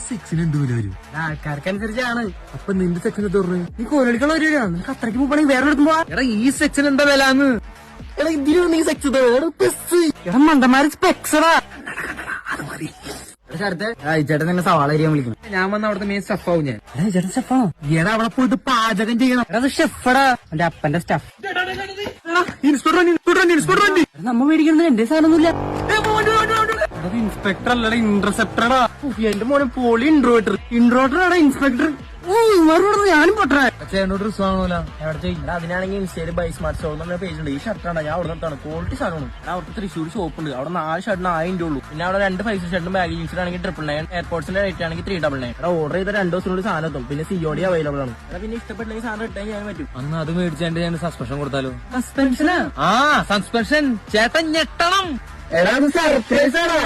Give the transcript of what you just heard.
Section എന്ത് വില വരും? ആൾക്കാർക്കനുസരിച്ചാണ്. അപ്പൊ നിന്റെ സെക്ഷൻ എന്താ പറഞ്ഞു? നീ കോലടിക്കുള്ള ഒരു നിനക്ക് അത്രയ്ക്ക് പോകണമെങ്കിൽ വേറെ എടുക്കുമ്പോ എടാ ഈ സെക്ഷൻ എന്താ വിലാന്ന്? എടാ ഇതിന് നീ സെക്സ് എടാ മണ്ടന്മാര് സ്പെക്സറാ. ചേട്ടൻ തന്നെ സവാള അരിയാൻ വിളിക്കണം. ഞാൻ വന്ന അവിടുത്തെ മെയിൻ സ്റ്റഫ് ആവും ഞാൻ. ചേട്ടൻ ഷെഫാണോ? ഏടാ അവിടെ പോയിട്ട് പാചകം ചെയ്യണം. എടാ ഷെഫടാ എന്റെ അപ്പന്റെ സ്റ്റഫ്. ഇൻസ്പെക്ടർ നമ്മ മേടിക്കുന്നത് എന്റെ സാധനമൊന്നുമില്ല. ഇൻസ്പെക്ടർ അല്ലടാ ഇന്റർസെപ്റ്ററാ. എന്റെ മോനെ പോളി ഇൻട്രോട്ടറാടാ ഇൻസ്പെക്ടർ. ഞാനും പൊട്ടേ ചേട്ടനോട് റിസ്ക് ആണോല. അതിനാണെങ്കിൽ ഇൻസ്റ്റയില് ബൈ സ്മാർട്ട് ഷോ എന്ന പേജ് ഉണ്ട്. ഈ ഷർട്ടാണ് ഞാൻ അവിടെ നിർത്താണ്. ക്വാളിറ്റി സാധനമാണ്. അവർക്ക് തൃശ്ശൂർ ഷോപ്പ് ഉണ്ട്. അവിടെ 4 ഷർട്ടിന് 1000 രൂപ ഉള്ളൂ. പിന്നെ അവിടെ 2 5 ഷർട്ടും ബാഗ് ജീൻസിന് ആണെങ്കിൽ 999. എയർപോർട്സിന്റെ റേറ്റ് ആണെങ്കിൽ 399. ഓർഡർ ചെയ്ത 2 ദിവസത്തിനുള്ളിൽ സാധനം എത്തും. പിന്നെ COD അവൈലബിൾ ആണ്. പിന്നെ ഇഷ്ടപ്പെട്ടെങ്കിൽ സാധനം റിട്ടേൺ ചെയ്യാൻ പറ്റും. അന്ന് അത് മേടിച്ചാണ്ട് ഞാൻ സസ്പെൻഷൻ കൊടുത്താലോ? സസ്പെൻഷനാ? സസ്പെൻഷൻ. ചേട്ടൻ ഞെട്ടണം. എടാ സർപ്രൈസ് ആണ്.